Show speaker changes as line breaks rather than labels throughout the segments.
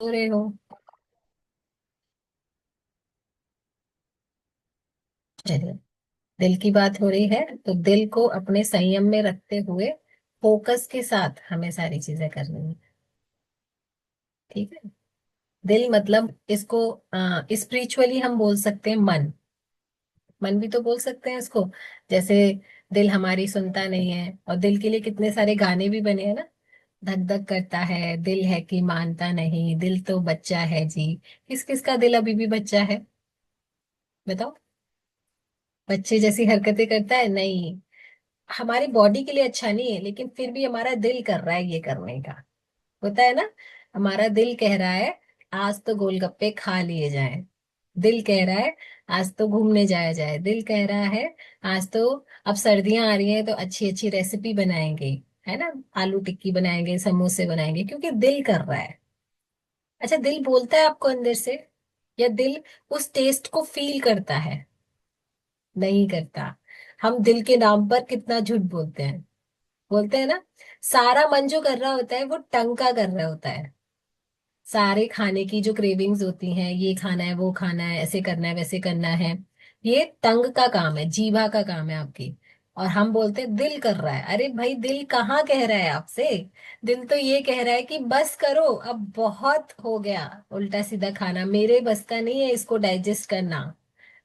हो रहे हो। चलिए, दिल की बात हो रही है तो दिल को अपने संयम में रखते हुए फोकस के साथ हमें सारी चीजें करनी है। ठीक है। दिल मतलब इसको स्पिरिचुअली हम बोल सकते हैं मन। मन भी तो बोल सकते हैं इसको। जैसे दिल हमारी सुनता नहीं है, और दिल के लिए कितने सारे गाने भी बने हैं ना। धक धक करता है दिल है कि मानता नहीं, दिल तो बच्चा है जी। किस किस का दिल अभी भी बच्चा है? बताओ। बच्चे जैसी हरकतें करता है? नहीं। हमारी बॉडी के लिए अच्छा नहीं है, लेकिन फिर भी हमारा दिल कर रहा है ये करने का। होता है ना। हमारा दिल कह रहा है आज तो गोलगप्पे खा लिए जाएं। दिल कह रहा है आज तो घूमने जाया जाए। दिल कह रहा है आज तो, अब सर्दियां आ रही हैं तो अच्छी अच्छी रेसिपी बनाएंगे, है ना। आलू टिक्की बनाएंगे, समोसे बनाएंगे, क्योंकि दिल कर रहा है। अच्छा, दिल बोलता है आपको अंदर से? या दिल उस टेस्ट को फील करता है? नहीं करता। हम दिल के नाम पर कितना झूठ बोलते हैं। बोलते हैं ना, सारा मन जो कर रहा होता है वो टंग का कर रहा होता है। सारे खाने की जो क्रेविंग्स होती हैं, ये खाना है वो खाना है, ऐसे करना है वैसे करना है, ये टंग का काम है, जीभा का काम है आपकी। और हम बोलते हैं दिल कर रहा है। अरे भाई, दिल कहाँ कह रहा है आपसे? दिल तो ये कह रहा है कि बस करो, अब बहुत हो गया उल्टा सीधा खाना, मेरे बस का नहीं है इसको डाइजेस्ट करना।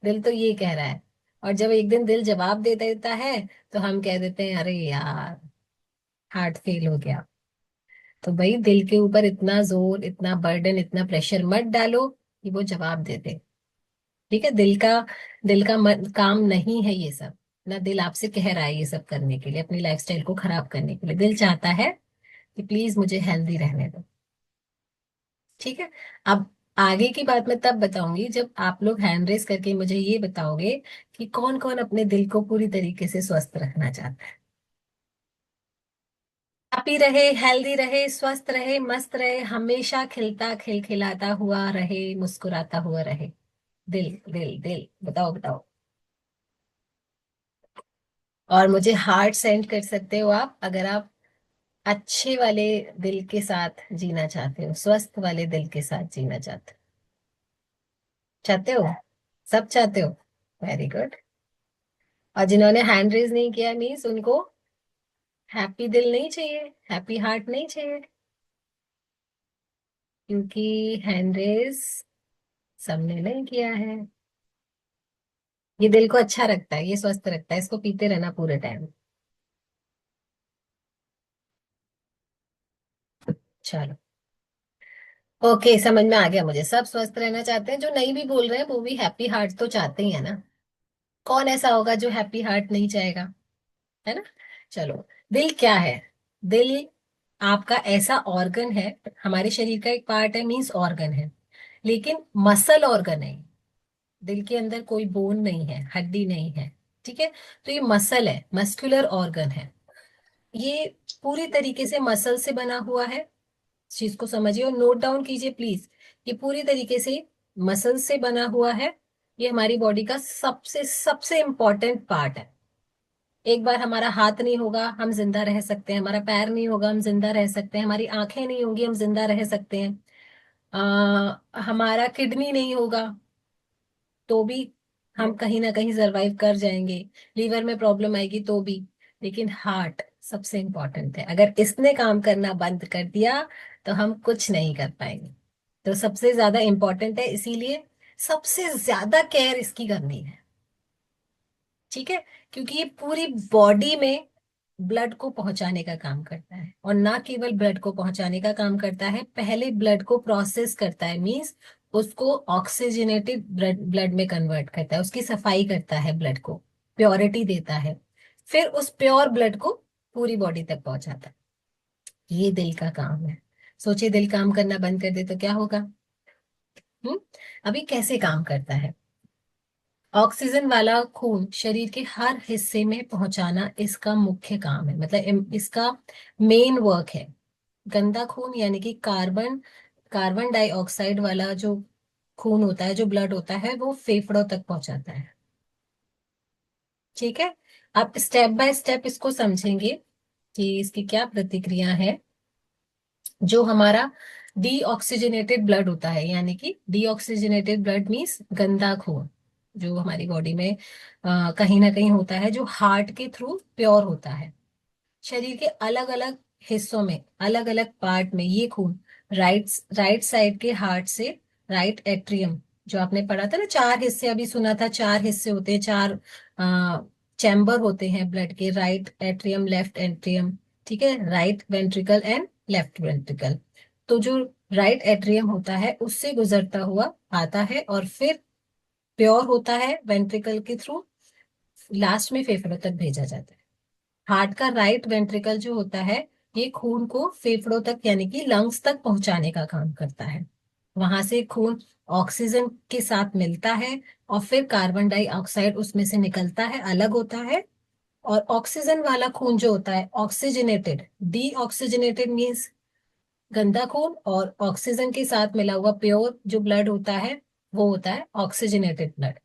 दिल तो ये कह रहा है। और जब एक दिन दिल जवाब दे देता है तो हम कह देते हैं अरे यार, हार्ट फेल हो गया। तो भाई, दिल के ऊपर इतना जोर, इतना बर्डन, इतना प्रेशर मत डालो कि वो जवाब दे दे। ठीक है। दिल का काम नहीं है ये सब। ना दिल आपसे कह रहा है ये सब करने के लिए, अपनी लाइफस्टाइल को खराब करने के लिए। दिल चाहता है कि प्लीज मुझे हेल्दी रहने दो। ठीक है। अब आगे की बात मैं तब बताऊंगी जब आप लोग हैंड रेस करके मुझे ये बताओगे कि कौन कौन अपने दिल को पूरी तरीके से स्वस्थ रखना चाहता है। हैप्पी रहे, हेल्दी रहे, स्वस्थ रहे, मस्त रहे, हमेशा खिलता खिलखिलाता हुआ रहे, मुस्कुराता हुआ रहे। दिल दिल दिल, बताओ बताओ। और मुझे हार्ट सेंड कर सकते हो आप, अगर आप अच्छे वाले दिल के साथ जीना चाहते हो, स्वस्थ वाले दिल के साथ जीना चाहते हो। सब चाहते हो। Very good. और जिन्होंने हैंड रेज नहीं किया मीन्स उनको हैप्पी दिल नहीं चाहिए, हैप्पी हार्ट नहीं चाहिए। क्योंकि हैंड रेज सबने नहीं किया है। ये दिल को अच्छा रखता है, ये स्वस्थ रखता है, इसको पीते रहना पूरे टाइम। चलो। ओके, समझ में आ गया मुझे। सब स्वस्थ रहना चाहते हैं, जो नहीं भी बोल रहे हैं वो भी हैप्पी हार्ट तो चाहते ही है ना। कौन ऐसा होगा जो हैप्पी हार्ट नहीं चाहेगा? है ना। चलो। दिल क्या है? दिल आपका ऐसा ऑर्गन है, हमारे शरीर का एक पार्ट है, मीन्स ऑर्गन है, लेकिन मसल ऑर्गन है। दिल के अंदर कोई बोन नहीं है, हड्डी नहीं है। ठीक है। तो ये मसल है, मस्कुलर ऑर्गन है। ये पूरी तरीके से मसल से बना हुआ है। इस चीज को समझिए और नोट डाउन कीजिए प्लीज। ये पूरी तरीके से मसल से बना हुआ है। ये हमारी बॉडी का सबसे सबसे इंपॉर्टेंट पार्ट है। एक बार हमारा हाथ नहीं होगा हम जिंदा रह सकते हैं, हमारा पैर नहीं होगा हम जिंदा रह सकते हैं, हमारी आंखें नहीं होंगी हम जिंदा रह सकते हैं, हमारा किडनी नहीं होगा तो भी हम कहीं ना कहीं सरवाइव कर जाएंगे। लीवर में प्रॉब्लम आएगी तो भी। लेकिन हार्ट सबसे इंपॉर्टेंट है, अगर इसने काम करना बंद कर दिया तो हम कुछ नहीं कर पाएंगे। तो सबसे ज्यादा इंपॉर्टेंट है, इसीलिए सबसे ज्यादा केयर इसकी करनी है। ठीक है। क्योंकि ये पूरी बॉडी में ब्लड को पहुंचाने का काम करता है, और ना केवल ब्लड को पहुंचाने का काम करता है, पहले ब्लड को प्रोसेस करता है, मींस उसको ऑक्सीजनेटेड ब्लड ब्लड में कन्वर्ट करता है, उसकी सफाई करता है, ब्लड को प्योरिटी देता है, फिर उस प्योर ब्लड को पूरी बॉडी तक पहुंचाता है। ये दिल का काम है। सोचिए, दिल काम करना बंद कर दे तो क्या होगा? हम्म। अभी कैसे काम करता है? ऑक्सीजन वाला खून शरीर के हर हिस्से में पहुंचाना इसका मुख्य काम है, मतलब इसका मेन वर्क है। गंदा खून यानी कि कार्बन कार्बन डाइऑक्साइड वाला जो खून होता है, जो ब्लड होता है, वो फेफड़ों तक पहुंचाता है। ठीक है। आप स्टेप बाय स्टेप इसको समझेंगे कि इसकी क्या प्रतिक्रिया है। जो हमारा डीऑक्सीजनेटेड ब्लड होता है, यानी कि डीऑक्सीजनेटेड ब्लड मीन्स गंदा खून जो हमारी बॉडी में कहीं ना कहीं होता है, जो हार्ट के थ्रू प्योर होता है। शरीर के अलग अलग हिस्सों में, अलग अलग पार्ट में ये खून राइट राइट साइड के हार्ट से, राइट एट्रियम, जो आपने पढ़ा था ना, 4 हिस्से, अभी सुना था 4 हिस्से होते हैं, 4 चैम्बर होते हैं ब्लड के, राइट एट्रियम, लेफ्ट एट्रियम, ठीक है, right ventricle and left ventricle. तो जो राइट एट्रियम होता है उससे गुजरता हुआ आता है और फिर प्योर होता है वेंट्रिकल के थ्रू, लास्ट में फेफड़ों तक भेजा जाता है। हार्ट का राइट वेंट्रिकल जो होता है, ये खून को फेफड़ों तक यानी कि लंग्स तक पहुंचाने का काम करता है। वहां से खून ऑक्सीजन के साथ मिलता है और फिर कार्बन डाइऑक्साइड उसमें से निकलता है, अलग होता है। और ऑक्सीजन वाला खून जो होता है ऑक्सीजनेटेड, डीऑक्सीजनेटेड मीन्स गंदा खून, और ऑक्सीजन के साथ मिला हुआ प्योर जो ब्लड होता है वो होता है ऑक्सीजनेटेड ब्लड।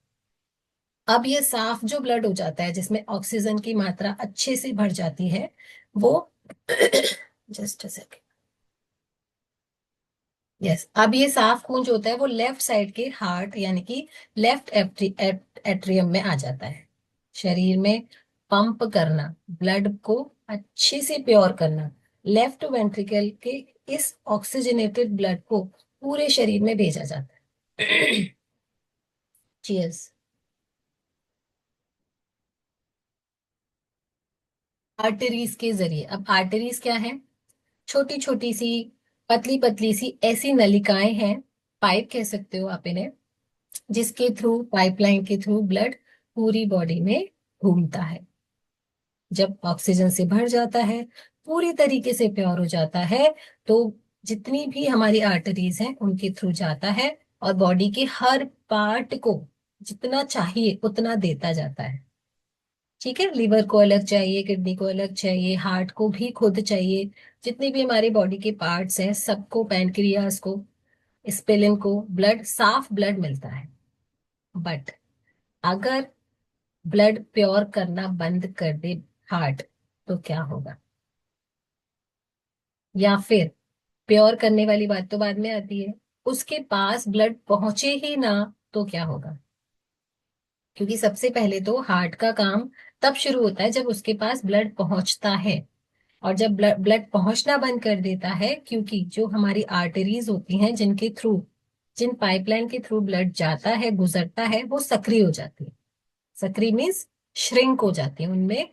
अब ये साफ जो ब्लड हो जाता है जिसमें ऑक्सीजन की मात्रा अच्छे से भर जाती है, वो जस्ट अ सेकेंड, यस, अब ये साफ खून जो होता है वो लेफ्ट साइड के हार्ट यानी कि लेफ्ट एट्रियम में आ जाता है। शरीर में पंप करना, ब्लड को अच्छे से प्योर करना, लेफ्ट वेंट्रिकल के इस ऑक्सीजनेटेड ब्लड को पूरे शरीर में भेजा जाता है। चीयर्स। आर्टरीज के जरिए, अब आर्टरीज क्या है? छोटी छोटी सी, पतली पतली सी ऐसी नलिकाएं हैं, पाइप कह सकते हो आप इन्हें, जिसके थ्रू, पाइपलाइन के थ्रू ब्लड पूरी बॉडी में घूमता है। जब ऑक्सीजन से भर जाता है, पूरी तरीके से प्योर हो जाता है, तो जितनी भी हमारी आर्टरीज हैं उनके थ्रू जाता है और बॉडी के हर पार्ट को जितना चाहिए उतना देता जाता है। ठीक है, लिवर को अलग चाहिए, किडनी को अलग चाहिए, हार्ट को भी खुद चाहिए, जितनी भी हमारी बॉडी के पार्ट्स हैं सबको, पैनक्रियास को, स्प्लेन को ब्लड, साफ ब्लड मिलता है। बट अगर ब्लड प्योर करना बंद कर दे हार्ट, तो क्या होगा? या फिर प्योर करने वाली बात तो बाद में आती है, उसके पास ब्लड पहुंचे ही ना तो क्या होगा? क्योंकि सबसे पहले तो हार्ट का काम तब शुरू होता है जब उसके पास ब्लड पहुंचता है, और जब ब्लड ब्लड पहुंचना बंद कर देता है, क्योंकि जो हमारी आर्टरीज होती हैं जिनके थ्रू, जिन पाइपलाइन के थ्रू ब्लड जाता है, गुजरता है, वो सक्रिय हो जाती है। सक्रिय मीन्स श्रिंक हो जाती है, उनमें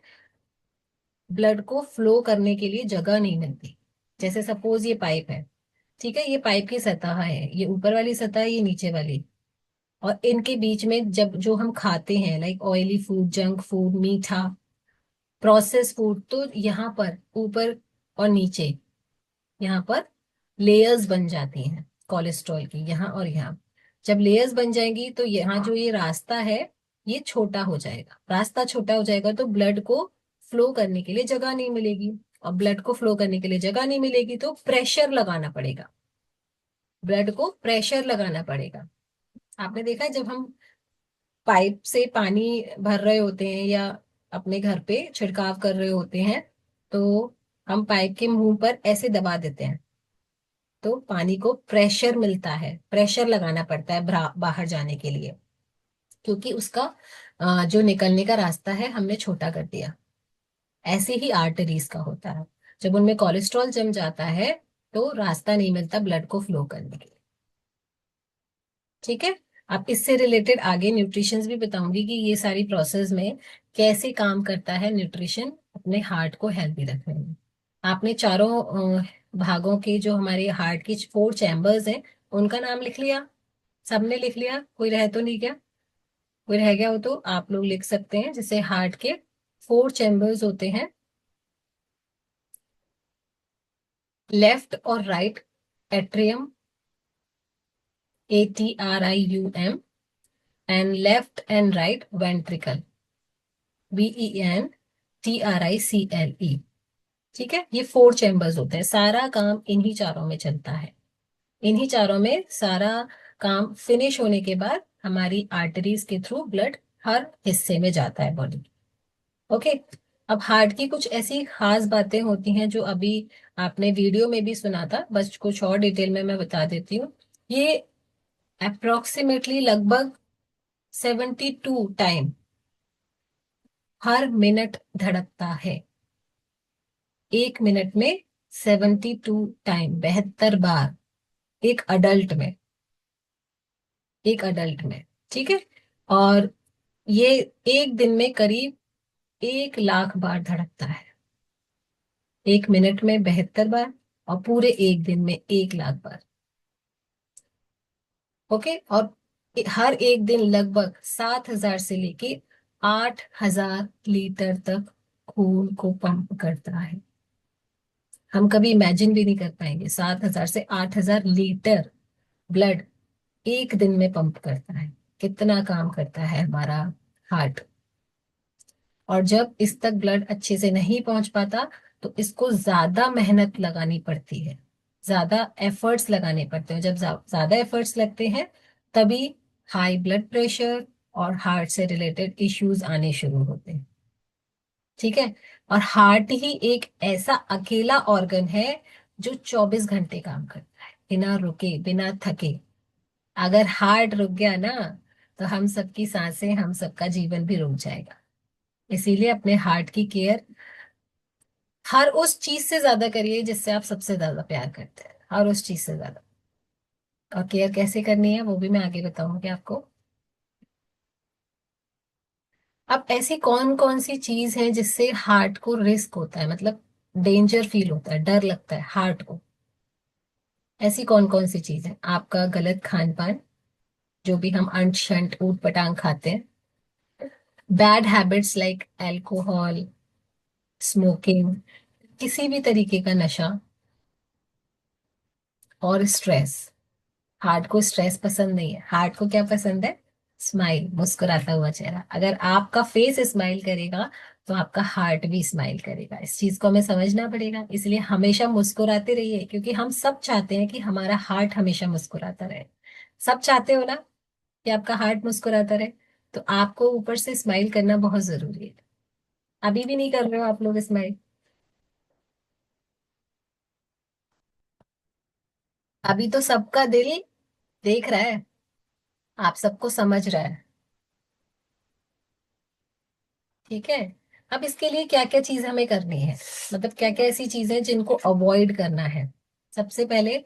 ब्लड को फ्लो करने के लिए जगह नहीं मिलती। जैसे सपोज ये पाइप है, ठीक है, ये पाइप की सतह है, ये ऊपर वाली सतह है, ये नीचे वाली, और इनके बीच में जब जो हम खाते हैं like oily food, junk food, मीठा, प्रोसेस फूड, तो यहाँ पर ऊपर और नीचे, यहाँ पर लेयर्स बन जाती हैं कोलेस्ट्रॉल की, यहाँ और यहाँ। जब लेयर्स बन जाएंगी तो यहाँ जो ये रास्ता है ये छोटा हो जाएगा, रास्ता छोटा हो जाएगा तो ब्लड को फ्लो करने के लिए जगह नहीं मिलेगी, और ब्लड को फ्लो करने के लिए जगह नहीं मिलेगी तो प्रेशर लगाना पड़ेगा, ब्लड को प्रेशर लगाना पड़ेगा। आपने देखा है जब हम पाइप से पानी भर रहे होते हैं या अपने घर पे छिड़काव कर रहे होते हैं, तो हम पाइप के मुंह पर ऐसे दबा देते हैं, तो पानी को प्रेशर मिलता है, प्रेशर लगाना पड़ता है बाहर जाने के लिए, क्योंकि उसका जो निकलने का रास्ता है हमने छोटा कर दिया। ऐसे ही आर्टरीज का होता है, जब उनमें कोलेस्ट्रॉल जम जाता है तो रास्ता नहीं मिलता ब्लड को फ्लो करने के लिए। ठीक है, अब इससे रिलेटेड आगे न्यूट्रिशन भी बताऊंगी कि ये सारी प्रोसेस में कैसे काम करता है न्यूट्रिशन अपने हार्ट को हेल्दी रखने में। आपने चारों भागों के, जो हमारे हार्ट की 4 चैम्बर्स हैं, उनका नाम लिख लिया? सबने लिख लिया? कोई रह तो नहीं गया? कोई रह गया हो तो आप लोग लिख सकते हैं। जैसे हार्ट के 4 चैम्बर्स होते हैं, लेफ्ट और right atrium, ATRIUM, and left and right ventricle, VENTRICLE। ठीक है, ये 4 चैम्बर्स होते हैं, सारा काम इन्हीं चारों में चलता है। इन्हीं चारों में सारा काम फिनिश होने के बाद हमारी आर्टरीज के थ्रू ब्लड हर हिस्से में जाता है बॉडी। ओके, अब हार्ट की कुछ ऐसी खास बातें होती हैं जो अभी आपने वीडियो में भी सुना था, बस कुछ और डिटेल में मैं बता देती हूँ। ये अप्रोक्सीमेटली लगभग 72 टाइम हर मिनट धड़कता है। 1 मिनट में 72 टाइम, 72 बार, एक अडल्ट में, एक अडल्ट में। ठीक है। और ये एक दिन में करीब 1 लाख बार धड़कता है। 1 मिनट में 72 बार और पूरे एक दिन में 1 लाख बार। ओके। और हर एक दिन लगभग 7,000 से लेके 8,000 लीटर तक खून को पंप करता है। हम कभी इमेजिन भी नहीं कर पाएंगे, 7,000 से 8,000 लीटर ब्लड एक दिन में पंप करता है। कितना काम करता है हमारा हार्ट। और जब इस तक ब्लड अच्छे से नहीं पहुंच पाता तो इसको ज्यादा मेहनत लगानी पड़ती है, ज्यादा एफर्ट्स लगाने पड़ते हैं। जब ज्यादा एफर्ट्स लगते हैं तभी हाई ब्लड प्रेशर और हार्ट से रिलेटेड इश्यूज आने शुरू होते हैं। ठीक है। और हार्ट ही एक ऐसा अकेला ऑर्गन है जो 24 घंटे काम करता है बिना रुके, बिना थके। अगर हार्ट रुक गया ना तो हम सबकी सांसें, हम सबका जीवन भी रुक जाएगा। इसीलिए अपने हार्ट की केयर हर उस चीज से ज्यादा करिए जिससे आप सबसे ज्यादा प्यार करते हैं, हर उस चीज से ज्यादा। और केयर कैसे करनी है वो भी मैं आगे बताऊंगी आपको। अब ऐसी कौन कौन सी चीज है जिससे हार्ट को रिस्क होता है, मतलब डेंजर फील होता है, डर लगता है हार्ट को। ऐसी कौन कौन सी चीज है? आपका गलत खान पान, जो भी हम अंट शंट ऊट पटांग खाते हैं, bad habits like alcohol, smoking, किसी भी तरीके का नशा, और स्ट्रेस। हार्ट को स्ट्रेस पसंद नहीं है, हार्ट को क्या पसंद है? स्माइल, मुस्कुराता हुआ चेहरा। अगर आपका फेस स्माइल करेगा तो आपका हार्ट भी स्माइल करेगा। इस चीज को हमें समझना पड़ेगा। इसलिए हमेशा मुस्कुराते रहिए, क्योंकि हम सब चाहते हैं कि हमारा हार्ट हमेशा मुस्कुराता रहे। सब चाहते हो ना कि आपका हार्ट मुस्कुराता रहे। तो आपको ऊपर से स्माइल करना बहुत जरूरी है। अभी भी नहीं कर रहे हो आप लोग स्माइल? अभी तो सबका दिल देख रहा है, आप सबको समझ रहा है। ठीक है। अब इसके लिए क्या क्या चीज हमें करनी है, मतलब क्या क्या ऐसी चीजें जिनको अवॉइड करना है। सबसे पहले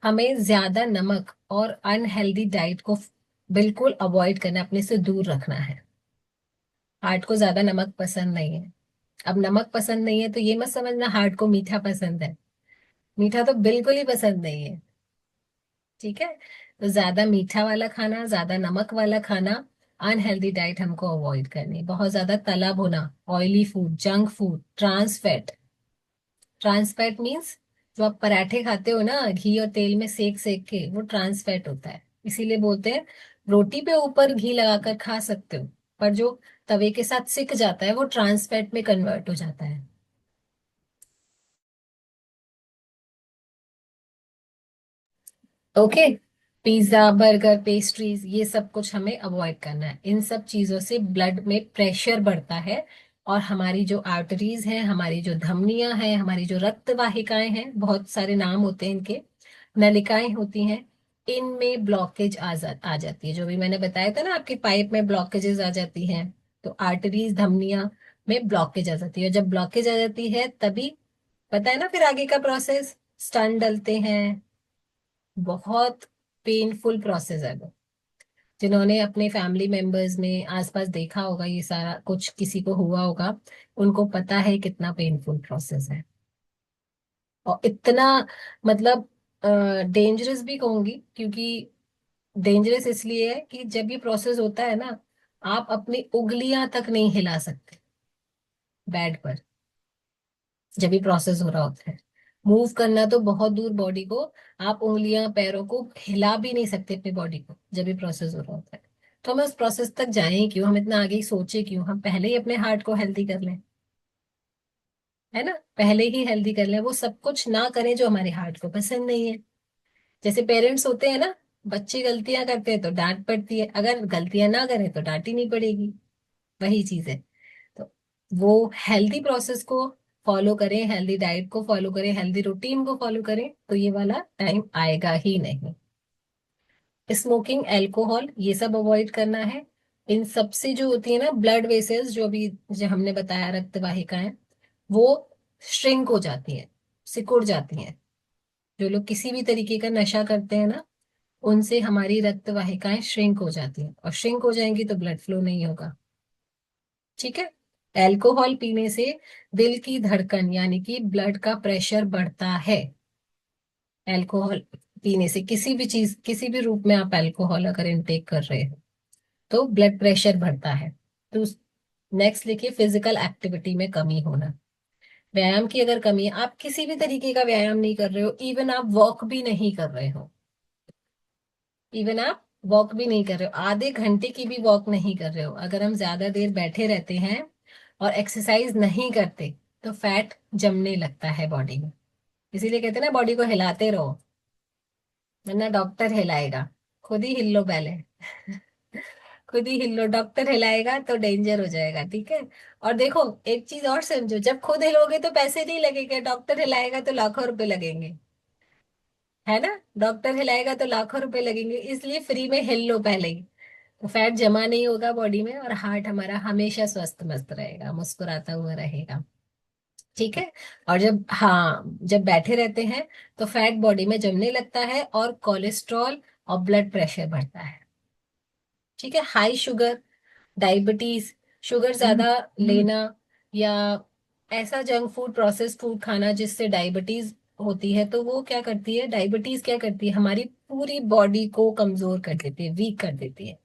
हमें ज्यादा नमक और अनहेल्दी डाइट को बिल्कुल अवॉइड करना, अपने से दूर रखना है। हार्ट को ज्यादा नमक पसंद नहीं है। अब नमक पसंद नहीं है तो ये मत समझना हार्ट को मीठा पसंद है। मीठा तो बिल्कुल ही पसंद नहीं है। ठीक है। तो ज्यादा मीठा वाला खाना, ज्यादा नमक वाला खाना, अनहेल्दी डाइट हमको अवॉइड करनी है। बहुत ज्यादा तला भुना, oily food, junk food, trans fat. Trans fat means जो आप पराठे खाते हो ना घी और तेल में सेक सेक के, वो ट्रांस फैट होता है। इसीलिए बोलते हैं रोटी पे ऊपर घी लगाकर खा सकते हो, पर जो तवे के साथ सिक जाता है वो ट्रांस फैट में कन्वर्ट हो जाता है। ओके। पिज्जा, बर्गर, पेस्ट्रीज, ये सब कुछ हमें अवॉइड करना है। इन सब चीजों से ब्लड में प्रेशर बढ़ता है और हमारी जो आर्टरीज हैं, हमारी जो धमनियां हैं, हमारी जो रक्त वाहिकाएं हैं, बहुत सारे नाम होते हैं इनके, नलिकाएं होती हैं, इनमें ब्लॉकेज आ जाती है। जो भी मैंने बताया था ना, आपके पाइप में ब्लॉकेजेस आ जाती हैं, तो आर्टरीज, धमनियां में ब्लॉकेज आ जाती है। जब ब्लॉकेज आ जाती है तभी पता है ना फिर आगे का प्रोसेस, स्टंट डलते हैं। बहुत पेनफुल प्रोसेस है वो। जिन्होंने अपने फैमिली मेंबर्स में आसपास देखा होगा ये सारा कुछ, किसी को हुआ होगा, उनको पता है कितना पेनफुल प्रोसेस है। और इतना, मतलब डेंजरस भी कहूंगी, क्योंकि डेंजरस इसलिए है कि जब ये प्रोसेस होता है ना, आप अपनी उंगलियां तक नहीं हिला सकते बेड पर, जब ये प्रोसेस हो रहा होता है। मूव करना तो बहुत दूर बॉडी को, आप उंगलियां पैरों को हिला भी नहीं सकते अपनी बॉडी को जब ये प्रोसेस हो रहा होता है। तो हमें उस प्रोसेस तक जाएं ही क्यों, हम इतना आगे ही सोचे क्यों, हम पहले ही अपने हार्ट को हेल्दी कर लें। है ना, पहले ही हेल्दी कर लें, वो सब कुछ ना करें जो हमारे हार्ट को पसंद नहीं है। जैसे पेरेंट्स होते हैं ना, बच्चे गलतियां करते हैं तो डांट पड़ती है, अगर गलतियां ना करें तो डांट ही नहीं पड़ेगी। वही चीज है। तो वो हेल्दी प्रोसेस को फॉलो करें, हेल्दी डाइट को फॉलो करें, हेल्दी रूटीन को फॉलो करें, तो ये वाला टाइम आएगा ही नहीं। स्मोकिंग, अल्कोहल, ये सब अवॉइड करना है। इन सब से जो होती है ना ब्लड वेसल्स, जो अभी जो हमने बताया रक्त वाहिकाएं, वो श्रिंक हो जाती हैं, सिकुड़ जाती हैं। जो लोग किसी भी तरीके का नशा करते हैं ना, उनसे हमारी रक्त वाहिकाएं श्रिंक हो जाती हैं, और श्रिंक हो जाएंगी तो ब्लड फ्लो नहीं होगा। ठीक है। अल्कोहल पीने से दिल की धड़कन यानी कि ब्लड का प्रेशर बढ़ता है। अल्कोहल पीने से, किसी भी चीज, किसी भी रूप में आप अल्कोहल अगर इनटेक कर रहे हो तो ब्लड प्रेशर बढ़ता है। तो नेक्स्ट लिखिए, फिजिकल एक्टिविटी में कमी होना। व्यायाम की अगर कमी है, आप किसी भी तरीके का व्यायाम नहीं कर रहे हो, इवन आप वॉक भी नहीं कर रहे हो, इवन आप वॉक भी नहीं कर रहे हो, आधे घंटे की भी वॉक नहीं कर रहे हो, अगर हम ज्यादा देर बैठे रहते हैं और एक्सरसाइज नहीं करते, तो फैट जमने लगता है बॉडी में। इसीलिए कहते हैं ना, बॉडी को हिलाते रहो, वरना डॉक्टर हिलाएगा। खुद ही हिल लो पहले। खुद ही हिल लो, डॉक्टर हिलाएगा तो डेंजर हो जाएगा। ठीक है। और देखो, एक चीज और समझो, जब खुद हिलोगे तो पैसे नहीं लगेंगे, डॉक्टर हिलाएगा तो लाखों रुपए लगेंगे। है ना। डॉक्टर हिलाएगा तो लाखों रुपए लगेंगे, इसलिए फ्री में हिल लो पहले ही। तो फैट जमा नहीं होगा बॉडी में, और हार्ट हमारा हमेशा स्वस्थ मस्त रहेगा, मुस्कुराता हुआ रहेगा। ठीक है। और जब, हाँ, जब बैठे रहते हैं तो फैट बॉडी में जमने लगता है, और कोलेस्ट्रॉल और ब्लड प्रेशर बढ़ता है। ठीक है। हाई शुगर, डायबिटीज, शुगर ज्यादा लेना, या ऐसा जंक फूड, प्रोसेस फूड खाना जिससे डायबिटीज होती है, तो वो क्या करती है, डायबिटीज क्या करती है, हमारी पूरी बॉडी को कमजोर कर देती है, वीक कर देती है।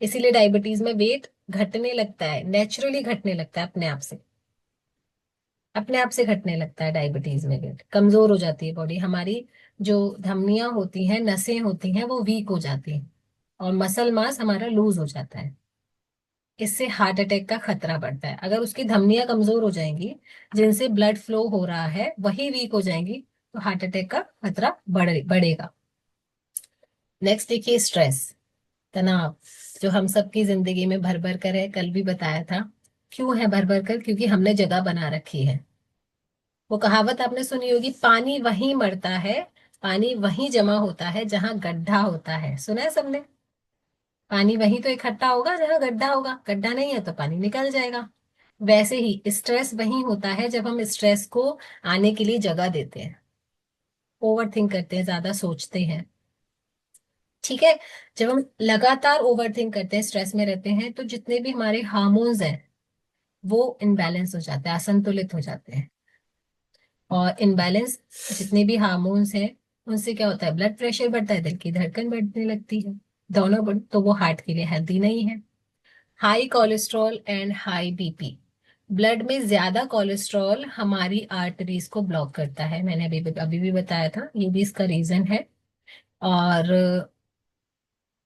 इसीलिए डायबिटीज में वेट घटने लगता है, नेचुरली घटने लगता है, अपने आप से, अपने आप से घटने लगता है। डायबिटीज में वेट कमजोर हो जाती है बॉडी हमारी, जो धमनियां होती हैं, नसें होती हैं, वो वीक हो जाती हैं, और मसल मास हमारा लूज हो जाता है। इससे हार्ट अटैक का खतरा बढ़ता है। अगर उसकी धमनियां कमजोर हो जाएंगी, जिनसे ब्लड फ्लो हो रहा है, वही वीक हो जाएंगी, तो हार्ट अटैक का खतरा बढ़ेगा। नेक्स्ट देखिए, स्ट्रेस, तनाव, जो हम सबकी जिंदगी में भर भर कर है, कल भी बताया था। क्यों है भर भर कर? क्योंकि हमने जगह बना रखी है। वो कहावत आपने सुनी होगी, पानी वहीं मरता है, पानी वहीं जमा होता है जहां गड्ढा होता है। सुना है सबने? पानी वहीं तो इकट्ठा होगा जहां गड्ढा होगा, गड्ढा नहीं है तो पानी निकल जाएगा। वैसे ही स्ट्रेस वहीं होता है जब हम स्ट्रेस को आने के लिए जगह देते हैं, ओवर थिंक करते हैं, ज्यादा सोचते हैं। ठीक है। जब हम लगातार ओवर थिंक करते हैं, स्ट्रेस में रहते हैं, तो जितने भी हमारे हार्मोन्स हैं वो इनबैलेंस हो जाते हैं, असंतुलित हो जाते हैं। और इनबैलेंस जितने भी हार्मोन्स हैं, उनसे क्या होता है, ब्लड प्रेशर बढ़ता है, दिल की धड़कन बढ़ने लगती है, दोनों तो वो हार्ट के लिए हेल्दी नहीं है। High cholesterol and high BP, blood में ज्यादा कोलेस्ट्रॉल हमारी आर्टरीज को ब्लॉक करता है, मैंने अभी अभी भी बताया था, ये भी इसका रीजन है। और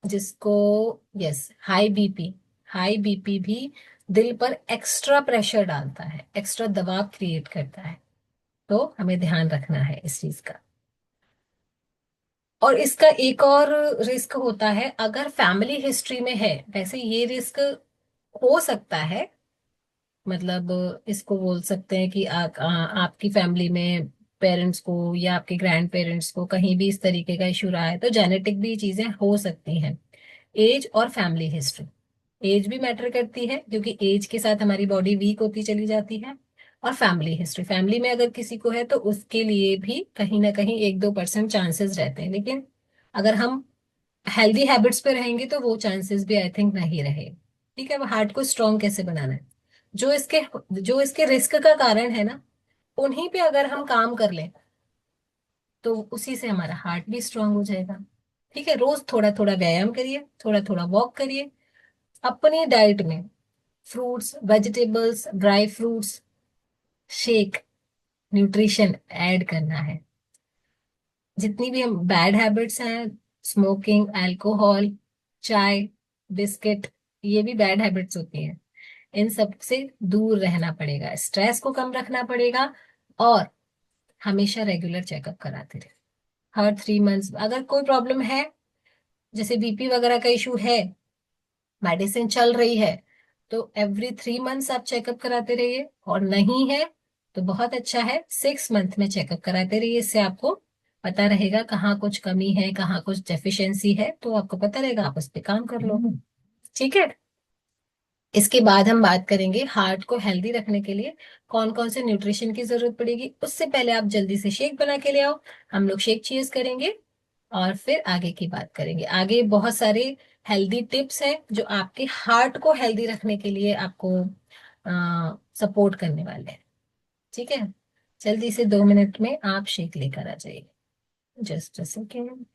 जिसको, yes, high BP, high BP भी दिल पर एक्स्ट्रा प्रेशर डालता है, एक्स्ट्रा दबाव क्रिएट करता है। तो हमें ध्यान रखना है इस चीज का। और इसका एक और रिस्क होता है, अगर फैमिली हिस्ट्री में है, वैसे ये रिस्क हो सकता है, मतलब इसको बोल सकते हैं कि आपकी फैमिली में पेरेंट्स को या आपके ग्रैंड पेरेंट्स को कहीं भी इस तरीके का इशू रहा है, तो जेनेटिक भी चीजें हो सकती हैं। एज और फैमिली हिस्ट्री, एज भी मैटर करती है, क्योंकि एज के साथ हमारी बॉडी वीक होती चली जाती है। और फैमिली हिस्ट्री, फैमिली में अगर किसी को है तो उसके लिए भी कहीं ना कहीं 1-2% चांसेस रहते हैं, लेकिन अगर हम हेल्दी हैबिट्स पे रहेंगे तो वो चांसेस भी आई थिंक नहीं रहे। ठीक है। अब हार्ट को स्ट्रांग कैसे बनाना है, जो इसके जो इसके रिस्क का कारण है ना, उन्हीं पे अगर हम काम कर लें, तो उसी से हमारा हार्ट भी स्ट्रांग हो जाएगा। ठीक है। रोज थोड़ा थोड़ा व्यायाम करिए, थोड़ा थोड़ा वॉक करिए, अपनी डाइट में fruits, vegetables, dry fruits, shake, nutrition add करना है। जितनी भी हम बैड हैबिट्स हैं, स्मोकिंग, अल्कोहल, चाय, बिस्किट, ये भी बैड हैबिट्स होती हैं, इन सब से दूर रहना पड़ेगा, स्ट्रेस को कम रखना पड़ेगा, और हमेशा रेगुलर चेकअप कराते रहे। हर 3 मंथ्स अगर कोई प्रॉब्लम है, जैसे बीपी वगैरह का इशू है, मेडिसिन चल रही है, तो एवरी 3 मंथ्स आप चेकअप कराते रहिए, और नहीं है तो बहुत अच्छा है, 6 मंथ में चेकअप कराते रहिए। इससे आपको पता रहेगा कहाँ कुछ कमी है, कहाँ कुछ डेफिशिएंसी है, तो आपको पता रहेगा, आप उस पर काम कर लो। ठीक है। इसके बाद हम बात करेंगे हार्ट को हेल्दी रखने के लिए कौन कौन से न्यूट्रिशन की जरूरत पड़ेगी। उससे पहले आप जल्दी से शेक बना के ले आओ, हम लोग शेक चीज करेंगे और फिर आगे की बात करेंगे। आगे बहुत सारे हेल्दी टिप्स हैं जो आपके हार्ट को हेल्दी रखने के लिए आपको सपोर्ट करने वाले हैं। ठीक है, जल्दी से 2 मिनट में आप शेक लेकर आ जाइए। Just a second.